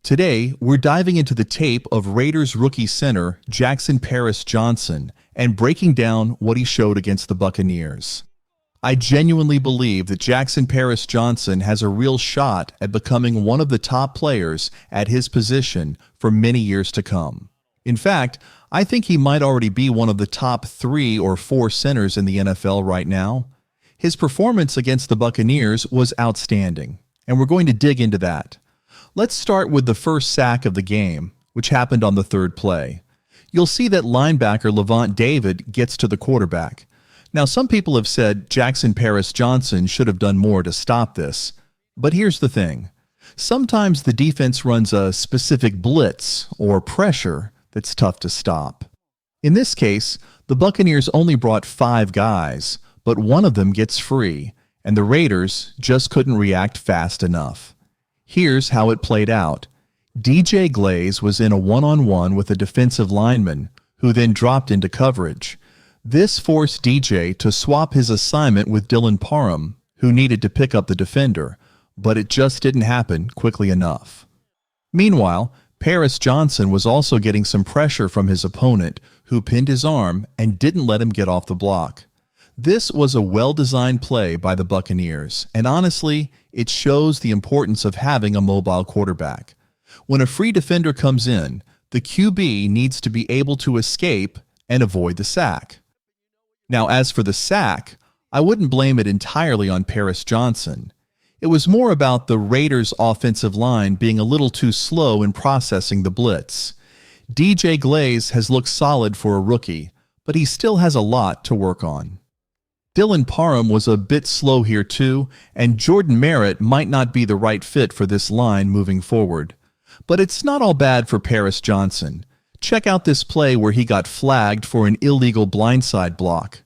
Today, we're diving into the tape of Raiders rookie center Jackson Paris-Johnson and breaking down what he showed against the Buccaneers. I genuinely believe that Jackson Paris-Johnson has a real shot at becoming one of the top players at his position for many years to come. In fact, I think he might already be one of the top 3 or 4 centers in the NFL right now. His performance against the Buccaneers was outstanding, and we're going to dig into that. Let's start with the first sack of the game, which happened on the 3rd play. You'll see that linebacker Lavonte David gets to the quarterback. Now, some people have said Jackson Paris-Johnson should have done more to stop this. But here's the thing. Sometimes the defense runs a specific blitz or pressure that's tough to stop. In this case, the Buccaneers only brought 5 guys, but one of them gets free, and the Raiders just couldn't react fast enough. Here's how it played out. DJ Glaze was in a one-on-one with a defensive lineman, who then dropped into coverage. This forced DJ to swap his assignment with Dylan Parham, who needed to pick up the defender, but it just didn't happen quickly enough. Meanwhile, Paris-Johnson was also getting some pressure from his opponent, who pinned his arm and didn't let him get off the block. This was a well-designed play by the Buccaneers, and honestly, it shows the importance of having a mobile quarterback. When a free defender comes in, the QB needs to be able to escape and avoid the sack. Now, as for the sack, I wouldn't blame it entirely on Paris-Johnson. It was more about the Raiders' offensive line being a little too slow in processing the blitz. DJ Glaze has looked solid for a rookie, but he still has a lot to work on. Dylan Parham was a bit slow here too, and Jordan Merritt might not be the right fit for this line moving forward. But it's not all bad for Paris-Johnson. Check out this play where he got flagged for an illegal blindside block.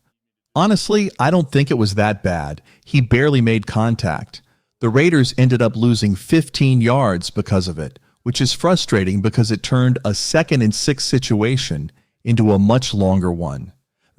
Honestly, I don't think it was that bad. He barely made contact. The Raiders ended up losing 15 yards because of it, which is frustrating because it turned a 2nd and 6 situation into a much longer one.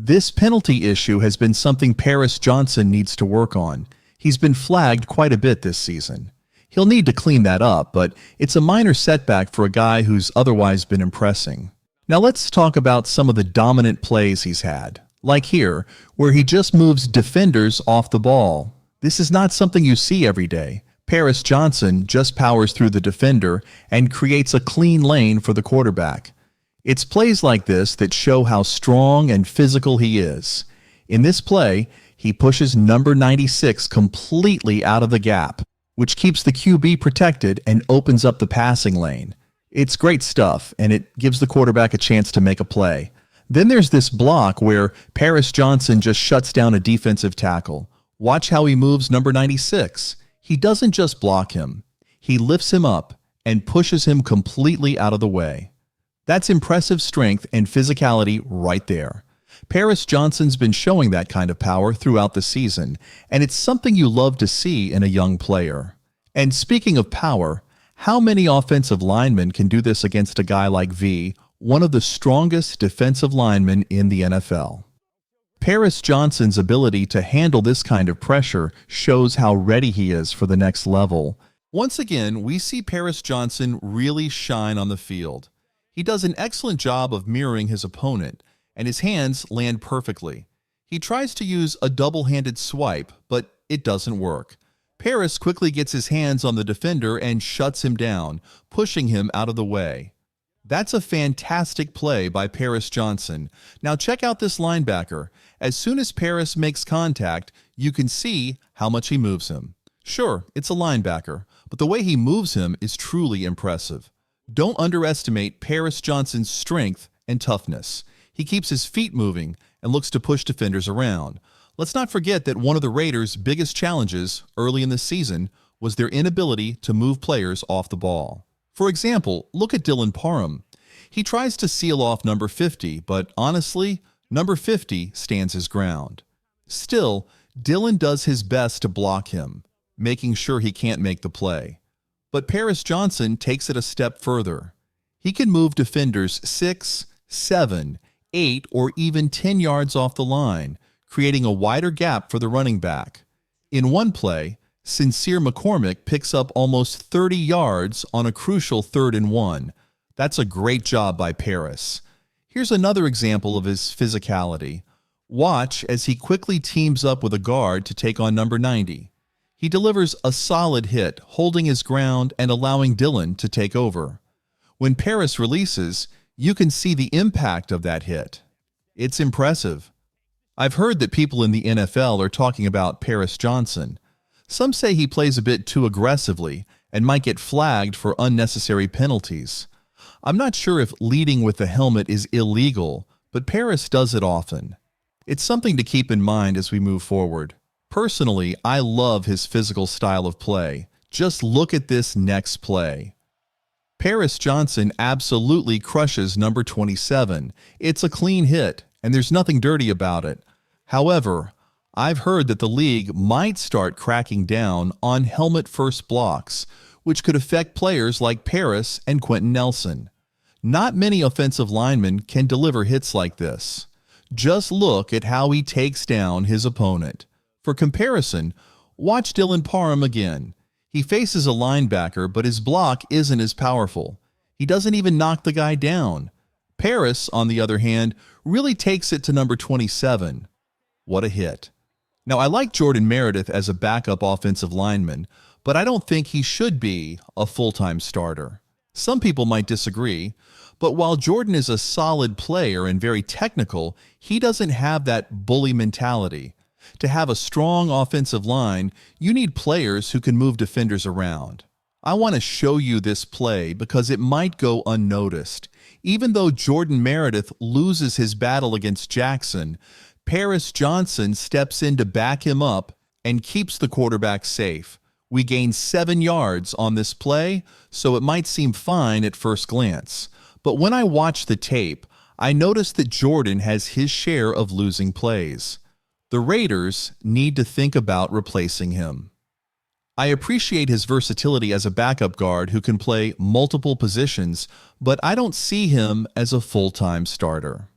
This penalty issue has been something Paris-Johnson needs to work on. He's been flagged quite a bit this season. He'll need to clean that up, but it's a minor setback for a guy who's otherwise been impressing. Now let's talk about some of the dominant plays he's had, like here, where he just moves defenders off the ball. This is not something you see every day. Paris-Johnson just powers through the defender and creates a clean lane for the quarterback. It's plays like this that show how strong and physical he is. In this play, he pushes number 96 completely out of the gap, which keeps the QB protected and opens up the passing lane. It's great stuff, and it gives the quarterback a chance to make a play. Then there's this block where Paris-Johnson just shuts down a defensive tackle. Watch how he moves number 96. He doesn't just block him. He lifts him up and pushes him completely out of the way. That's impressive strength and physicality right there. Paris-Johnson's been showing that kind of power throughout the season, and it's something you love to see in a young player. And speaking of power, how many offensive linemen can do this against a guy like V, one of the strongest defensive linemen in the NFL? Paris-Johnson's ability to handle this kind of pressure shows how ready he is for the next level. Once again, we see Paris-Johnson really shine on the field. He does an excellent job of mirroring his opponent, and his hands land perfectly. He tries to use a double-handed swipe, but it doesn't work. Paris quickly gets his hands on the defender and shuts him down, pushing him out of the way. That's a fantastic play by Paris-Johnson. Now check out this linebacker. As soon as Paris makes contact, you can see how much he moves him. Sure, it's a linebacker, but the way he moves him is truly impressive. Don't underestimate Paris-Johnson's strength and toughness. He keeps his feet moving and looks to push defenders around. Let's not forget that one of the Raiders' biggest challenges early in the season was their inability to move players off the ball. For example, look at Dylan Parham. He tries to seal off number 50, but honestly, number 50 stands his ground. Still, Dylan does his best to block him, making sure he can't make the play. But Paris-Johnson takes it a step further. He can move defenders 6, 7, 8, or even 10 yards off the line, creating a wider gap for the running back. In one play, Sincere McCormick picks up almost 30 yards on a crucial 3rd and 1. That's a great job by Paris. Here's another example of his physicality. Watch as he quickly teams up with a guard to take on number 90. He delivers a solid hit, holding his ground and allowing Dillon to take over. When Paris releases, you can see the impact of that hit. It's impressive. I've heard that people in the NFL are talking about Paris Johnson. Some say he plays a bit too aggressively and might get flagged for unnecessary penalties. I'm not sure if leading with the helmet is illegal, but Paris does it often. It's something to keep in mind as we move forward. Personally, I love his physical style of play. Just look at this next play. Paris Johnson absolutely crushes number 27. It's a clean hit, and there's nothing dirty about it. However, I've heard that the league might start cracking down on helmet-first blocks, which could affect players like Paris and Quentin Nelson. Not many offensive linemen can deliver hits like this. Just look at how he takes down his opponent. For comparison, watch Dylan Parham again. He faces a linebacker, but his block isn't as powerful. He doesn't even knock the guy down. Paris, on the other hand, really takes it to number 27. What a hit. Now, I like Jordan Meredith as a backup offensive lineman, but I don't think he should be a full-time starter. Some people might disagree, but while Jordan is a solid player and very technical, he doesn't have that bully mentality. To have a strong offensive line, you need players who can move defenders around. I want to show you this play because it might go unnoticed. Even though Jordan Meredith loses his battle against Jackson, Paris Johnson steps in to back him up and keeps the quarterback safe. We gain 7 yards on this play, so it might seem fine at first glance. But when I watch the tape, I notice that Jordan has his share of losing plays. The Raiders need to think about replacing him. I appreciate his versatility as a backup guard who can play multiple positions, but I don't see him as a full-time starter.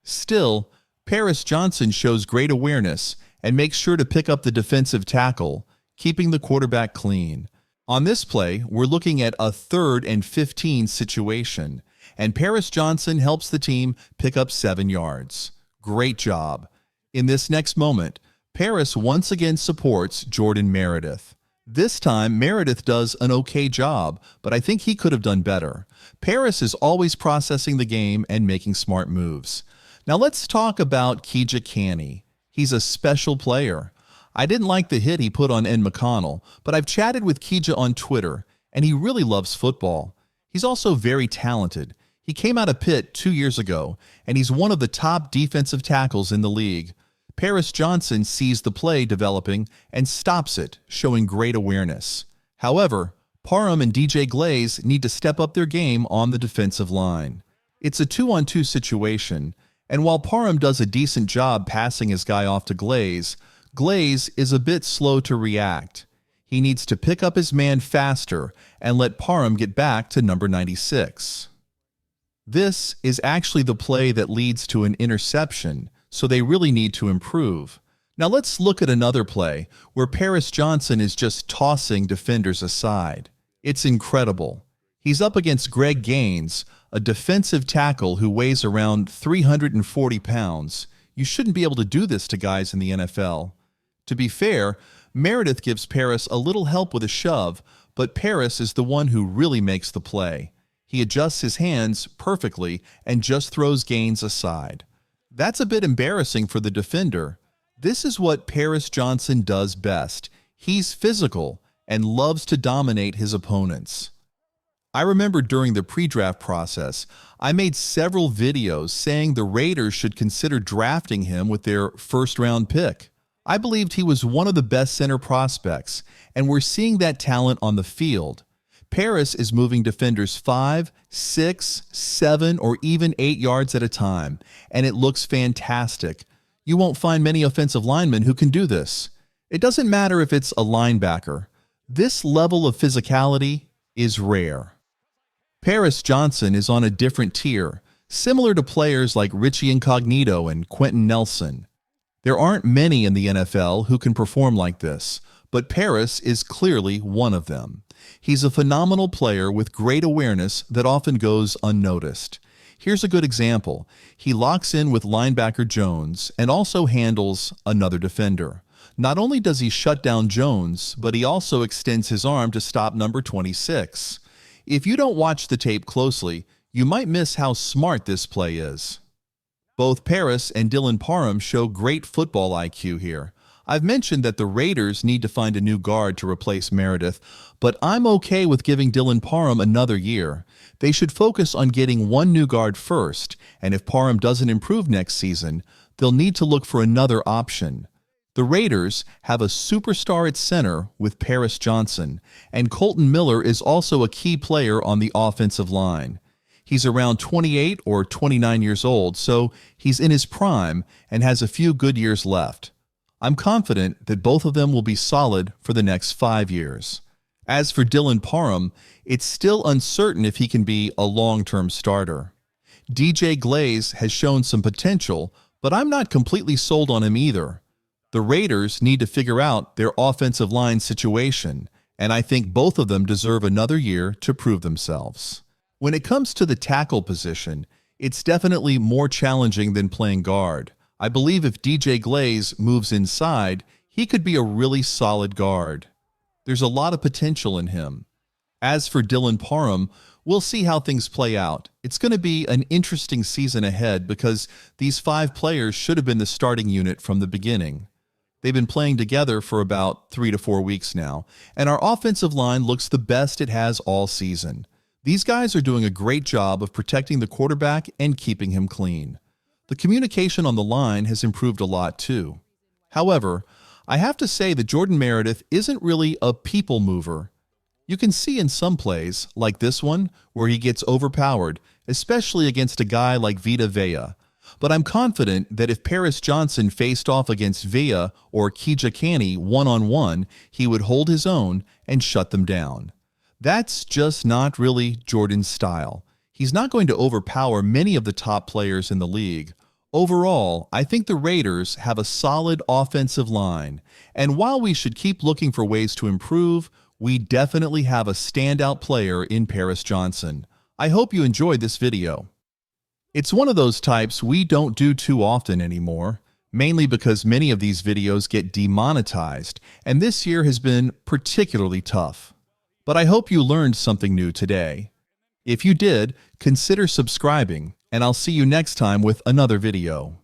Still, Paris Johnson shows great awareness and makes sure to pick up the defensive tackle, keeping the quarterback clean. On this play, we're looking at a 3rd and 15 situation, and Paris Johnson helps the team pick up 7 yards. Great job. In this next moment, Paris once again supports Jordan Meredith. This time, Meredith does an okay job, but I think he could have done better. Paris is always processing the game and making smart moves. Now let's talk about Kija Canny. He's a special player. I didn't like the hit he put on Ed McConnell, but I've chatted with Kija on Twitter, and he really loves football. He's also very talented. He came out of Pitt 2 years ago, and he's one of the top defensive tackles in the league. Paris Johnson sees the play developing and stops it, showing great awareness. However, Parham and DJ Glaze need to step up their game on the defensive line. It's a 2-on-2 situation, and while Parham does a decent job passing his guy off to Glaze, Glaze is a bit slow to react. He needs to pick up his man faster and let Parham get back to number 96. This is actually the play that leads to an interception, so they really need to improve. Now let's look at another play where Paris Johnson is just tossing defenders aside. It's incredible. He's up against Greg Gaines, a defensive tackle who weighs around 340 pounds. You shouldn't be able to do this to guys in the NFL. To be fair, Meredith gives Paris a little help with a shove, but Paris is the one who really makes the play. He adjusts his hands perfectly and just throws Gaines aside. That's a bit embarrassing for the defender. This is what Paris Johnson does best. He's physical and loves to dominate his opponents. I remember during the pre-draft process, I made several videos saying the Raiders should consider drafting him with their first-round pick. I believed he was one of the best center prospects, and we're seeing that talent on the field. Paris is moving defenders 5, 6, 7, or even 8 yards at a time, and it looks fantastic. You won't find many offensive linemen who can do this. It doesn't matter if it's a linebacker. This level of physicality is rare. Paris Johnson is on a different tier, similar to players like Richie Incognito and Quentin Nelson. There aren't many in the NFL who can perform like this, but Paris is clearly one of them. He's a phenomenal player with great awareness that often goes unnoticed. Here's a good example. He locks in with linebacker Jones and also handles another defender. Not only does he shut down Jones, but he also extends his arm to stop number 26. If you don't watch the tape closely, you might miss how smart this play is. Both Paris and Dylan Parham show great football IQ here. I've mentioned that the Raiders need to find a new guard to replace Meredith, but I'm okay with giving Dylan Parham another year. They should focus on getting one new guard first, and if Parham doesn't improve next season, they'll need to look for another option. The Raiders have a superstar at center with Paris Johnson, and Colton Miller is also a key player on the offensive line. He's around 28 or 29 years old, so he's in his prime and has a few good years left. I'm confident that both of them will be solid for the next 5 years. As for Dylan Parham, it's still uncertain if he can be a long-term starter. DJ Glaze has shown some potential, but I'm not completely sold on him either. The Raiders need to figure out their offensive line situation, and I think both of them deserve another year to prove themselves. When it comes to the tackle position, it's definitely more challenging than playing guard. I believe if DJ Glaze moves inside, he could be a really solid guard. There's a lot of potential in him. As for Dylan Parham, we'll see how things play out. It's going to be an interesting season ahead because these 5 players should have been the starting unit from the beginning. They've been playing together for about 3 to 4 weeks now, and our offensive line looks the best it has all season. These guys are doing a great job of protecting the quarterback and keeping him clean. The communication on the line has improved a lot too. However, I have to say that Jordan Meredith isn't really a people mover. You can see in some plays, like this one, where he gets overpowered, especially against a guy like Vita Vea. But I'm confident that if Paris Johnson faced off against Vea or Kija Canny one-on-one, he would hold his own and shut them down. That's just not really Jordan's style. He's not going to overpower many of the top players in the league. Overall, I think the Raiders have a solid offensive line, and while we should keep looking for ways to improve, we definitely have a standout player in Paris Johnson. I hope you enjoyed this video. It's one of those types we don't do too often anymore, mainly because many of these videos get demonetized, and this year has been particularly tough. But I hope you learned something new today. If you did, consider subscribing, and I'll see you next time with another video.